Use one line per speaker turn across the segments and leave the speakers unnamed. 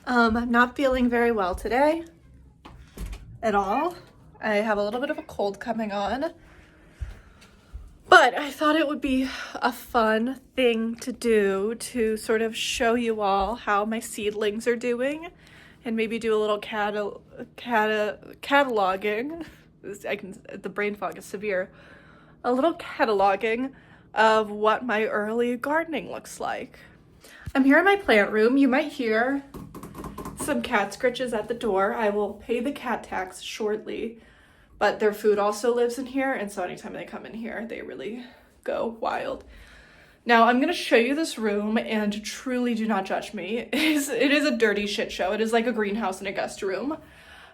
I'm not feeling very well today at all. I have a little bit of a cold coming on, but I thought it would be a fun thing to do to sort of show you all how my seedlings are doing and maybe do a little cataloging. The brain fog is severe. A little cataloging of what my early gardening looks like. I'm here in my plant room. You might hear some cat scritches at the door. I will pay the cat tax shortly, but their food also lives in here, and so anytime they come in here, they really go wild. Now, I'm gonna show you this room, and truly do not judge me. It is a dirty shit show. It is like a greenhouse in a guest room.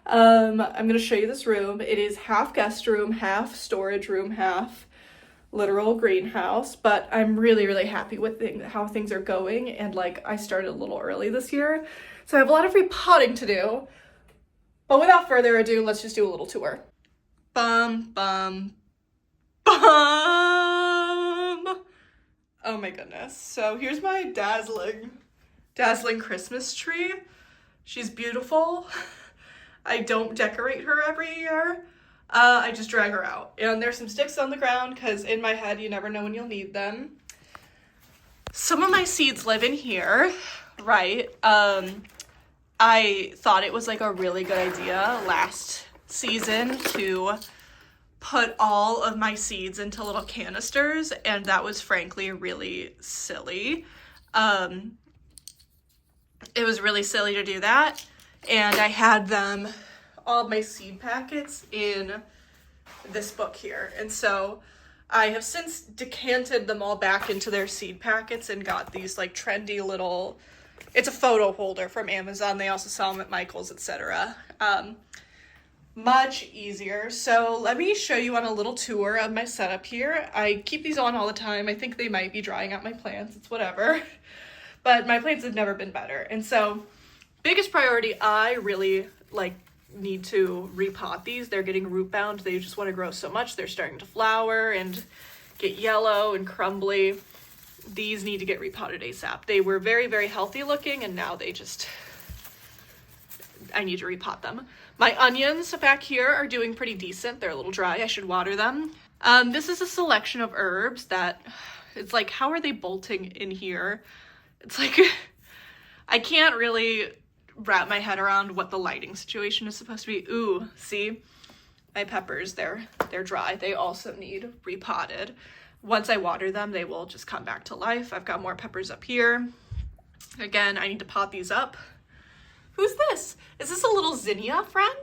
I'm gonna show you this room. It is half guest room, half storage room, half literal greenhouse, but I'm really, really happy with how things are going, and like I started a little early this year, so I have a lot of repotting to do. But without further ado, let's just do a little tour. Bum, bum, bum! Oh my goodness. So here's my dazzling Christmas tree. She's beautiful. I don't decorate her every year. I just drag her out. And there's some sticks on the ground because in my head, you never know when you'll need them. Some of my seeds live in here, right? I thought it was like a really good idea last season to put all of my seeds into little canisters, and that was frankly really silly. It was really silly to do that, and I had all my seed packets in this book here, and so I have since decanted them all back into their seed packets and got these like trendy little, it's a photo holder from Amazon. They also sell them at Michael's, etc. Much easier. So let me show you on a little tour of my setup here. I keep these on all the time. I think they might be drying out my plants. It's whatever. But my plants have never been better. And so biggest priority, I really need to repot these. They're getting root bound. They just want to grow so much. They're starting to flower and get yellow and crumbly. These need to get repotted ASAP. They were very, very healthy looking, and now I need to repot them. My onions back here are doing pretty decent. They're a little dry. I should water them. This is a selection of herbs that, it's like, how are they bolting in here? It's like, I can't really wrap my head around what the lighting situation is supposed to be. Ooh, see? My peppers, they're dry. They also need repotted. Once I water them, they will just come back to life. I've got more peppers up here. Again, I need to pot these up. Who's this? Is this a little zinnia friend?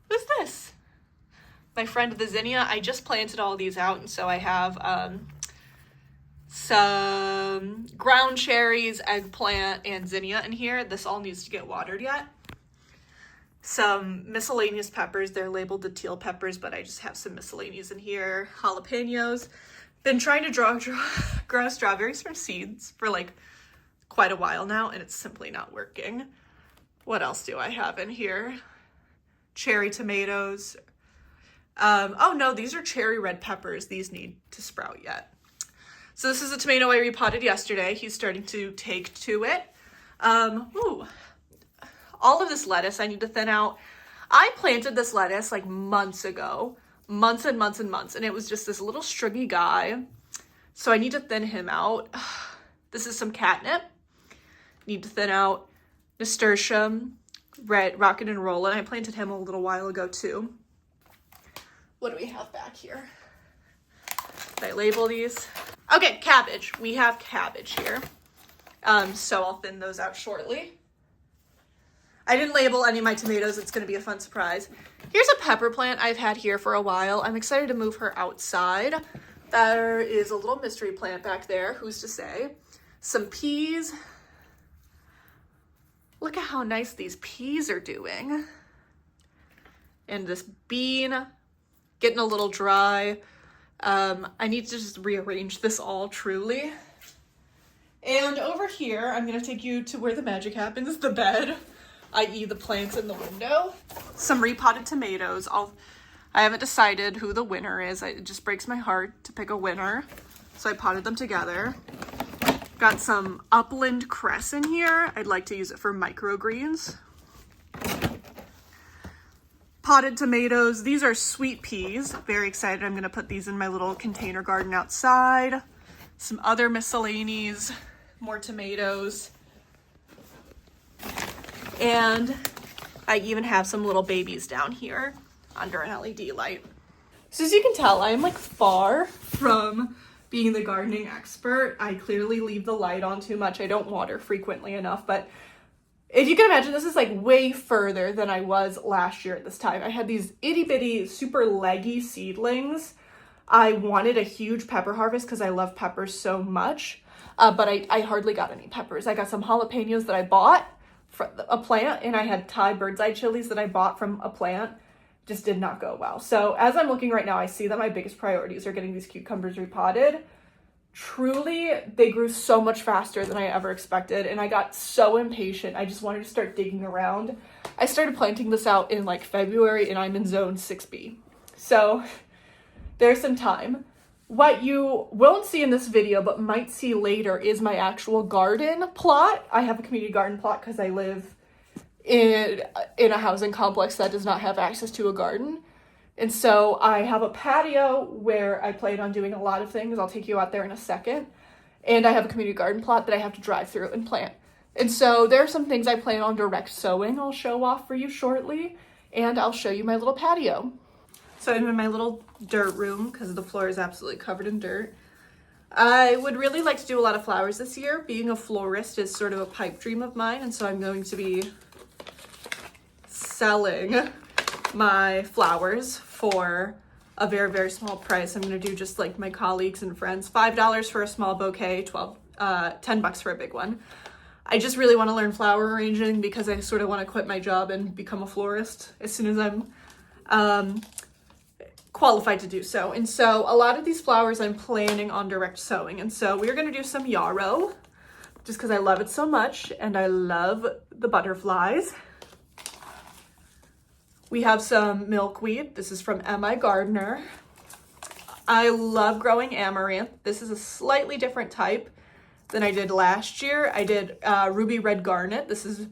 Who's this? My friend the zinnia. I just planted all these out, and so I have some ground cherries, eggplant, and zinnia in here. This all needs to get watered yet. Some miscellaneous peppers. They're labeled the teal peppers, but I just have some miscellaneous in here. Jalapenos. Been trying to grow strawberries from seeds for like quite a while now, and it's simply not working. What else do I have in here? Cherry tomatoes. Oh no, these are cherry red peppers. These need to sprout yet. So this is a tomato I repotted yesterday. He's starting to take to it. Ooh. All of this lettuce I need to thin out. I planted this lettuce like months ago, months and months and months, and it was just this little stringy guy. So I need to thin him out. This is some catnip. Need to thin out. Nasturtium, red, rocket and rollin'. I planted him a little while ago too. What do we have back here? Did I label these? Okay, cabbage. We have cabbage here. So I'll thin those out shortly. I didn't label any of my tomatoes. It's going to be a fun surprise. Here's a pepper plant I've had here for a while. I'm excited to move her outside. There is a little mystery plant back there. Who's to say? Some peas. Look at how nice these peas are doing. And this bean, getting a little dry. I need to just rearrange this all truly. And over here, I'm going to take you to where the magic happens, the bed, i.e. the plants in the window. Some repotted tomatoes. I haven't decided who the winner is. It just breaks my heart to pick a winner. So I potted them together. Got some upland cress in here. I'd like to use it for microgreens. Potted tomatoes. These are sweet peas. Very excited. I'm going to put these in my little container garden outside. Some other miscellanies, more tomatoes. And I even have some little babies down here under an LED light. So as you can tell, I am like far from being the gardening expert. I clearly leave the light on too much. I don't water frequently enough, but if you can imagine, this is like way further than I was last year at this time. I had these itty bitty, super leggy seedlings. I wanted a huge pepper harvest because I love peppers so much, but I hardly got any peppers. I got some jalapenos that I bought from a plant, and I had Thai bird's eye chilies that I bought from a plant. Just did not go well. So as I'm looking right now, I see that my biggest priorities are getting these cucumbers repotted. Truly, they grew so much faster than I ever expected, and I got so impatient. I just wanted to start digging around. I started planting this out in like February, and I'm in zone 6B. So there's some time. What you won't see in this video, but might see later, is my actual garden plot. I have a community garden plot because I live in a housing complex that does not have access to a garden. And so I have a patio where I plan on doing a lot of things. I'll take you out there in a second. And I have a community garden plot that I have to drive through and plant. And so there are some things I plan on direct sowing I'll show off for you shortly. And I'll show you my little patio. So I'm in my little dirt room because the floor is absolutely covered in dirt. I would really like to do a lot of flowers this year. Being a florist is sort of a pipe dream of mine. And so I'm going to be selling my flowers for a very, very small price. I'm going to do just like my colleagues and friends, $5 for a small bouquet, $10 for a big one. I just really want to learn flower arranging because I sort of want to quit my job and become a florist as soon as I'm qualified to do so. And so a lot of these flowers I'm planning on direct sowing. And so we're going to do some yarrow just because I love it so much and I love the butterflies. We have some milkweed. This is from M.I. Gardner. I love growing amaranth. This is a slightly different type than I did last year. I did ruby red garnet. This is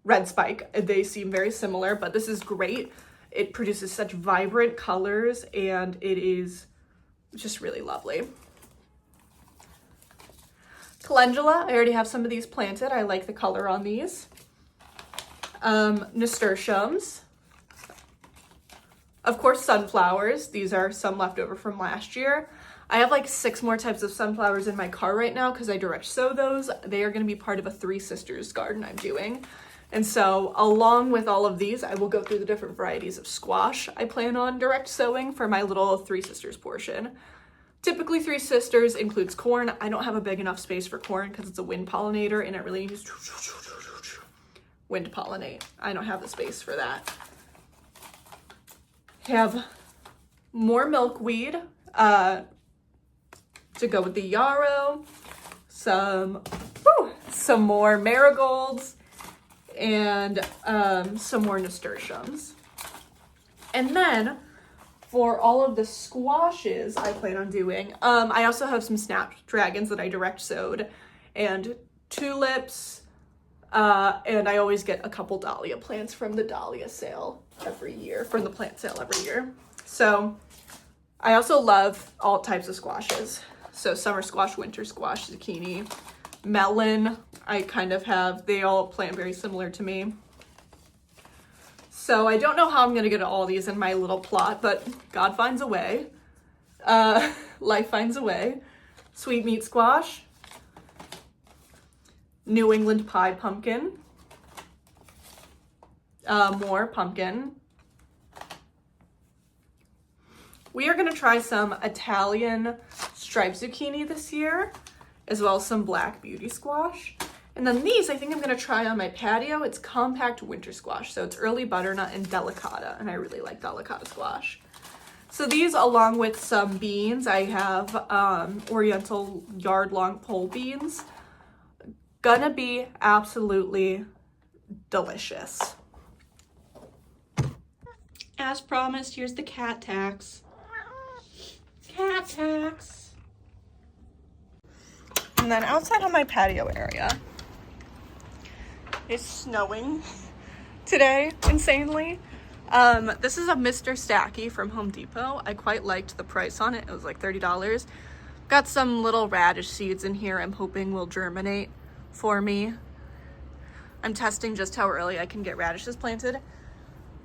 red spike. They seem very similar, but this is great. It produces such vibrant colors and it is just really lovely. Calendula, I already have some of these planted. I like the color on these. Nasturtiums. Of course, sunflowers. These are some left over from last year. I have like 6 more types of sunflowers in my car right now because I direct sow those. They are going to be part of a Three Sisters garden I'm doing. And so along with all of these, I will go through the different varieties of squash I plan on direct sowing for my little Three Sisters portion. Typically, Three Sisters includes corn. I don't have a big enough space for corn because it's a wind pollinator and it really needs wind pollinate. I don't have the space for that. Have more milkweed to go with the yarrow. Some more marigolds and some more nasturtiums. And then for all of the squashes I plan on doing, I also have some snapdragons that I direct sowed and tulips. And I always get a couple dahlia plants from the dahlia sale every year, from the plant sale every year. So I also love all types of squashes. So summer squash, winter squash, zucchini, melon. I kind of have, they all plant very similar to me. So I don't know how I'm going to get all these in my little plot, but God finds a way. Life finds a way. Sweet meat squash. New England pie pumpkin. More pumpkin. We are going to try some Italian striped zucchini this year, as well as some black beauty squash. And then these, I think I'm going to try on my patio. It's compact winter squash, so it's early butternut and delicata, and I really like delicata squash. So these, along with some beans, I have oriental yard-long pole beans. Gonna be absolutely delicious. As promised, here's the cat tax. Cat tax. And then outside on my patio area, it's snowing today, insanely. This is a Mr. Stacky from Home Depot. I quite liked the price on it. It was like $30. Got some little radish seeds in here I'm hoping will germinate for me. I'm testing just how early I can get radishes planted.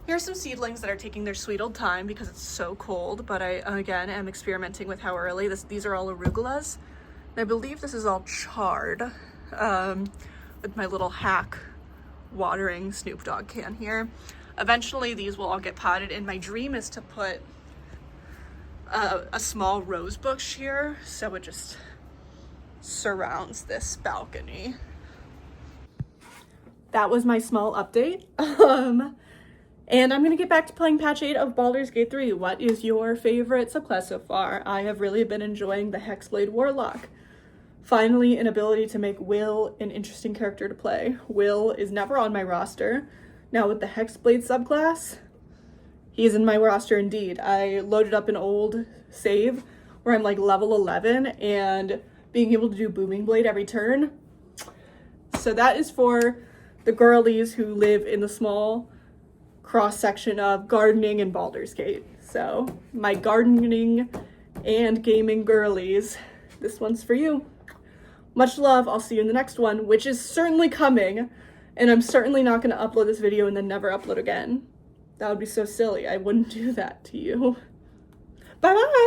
Here's some seedlings that are taking their sweet old time because it's so cold, but I, again, am experimenting with how early. These are all arugulas. And I believe this is all chard with my little hack watering Snoop Dogg can here. Eventually these will all get potted, and my dream is to put a small rose bush here so it just surrounds this balcony. That was my small update. And I'm gonna get back to playing patch 8 of Baldur's Gate 3. What is your favorite subclass so far? I have really been enjoying the Hexblade Warlock. Finally, an ability to make Will an interesting character to play. Will is never on my roster. Now with the Hexblade subclass, he is in my roster indeed. I loaded up an old save where I'm like level 11 and being able to do Booming Blade every turn. So that is for the girlies who live in the small cross-section of gardening and Baldur's Gate. So my gardening and gaming girlies, this one's for you. Much love. I'll see you in the next one, which is certainly coming. And I'm certainly not going to upload this video and then never upload again. That would be so silly. I wouldn't do that to you. Bye-bye!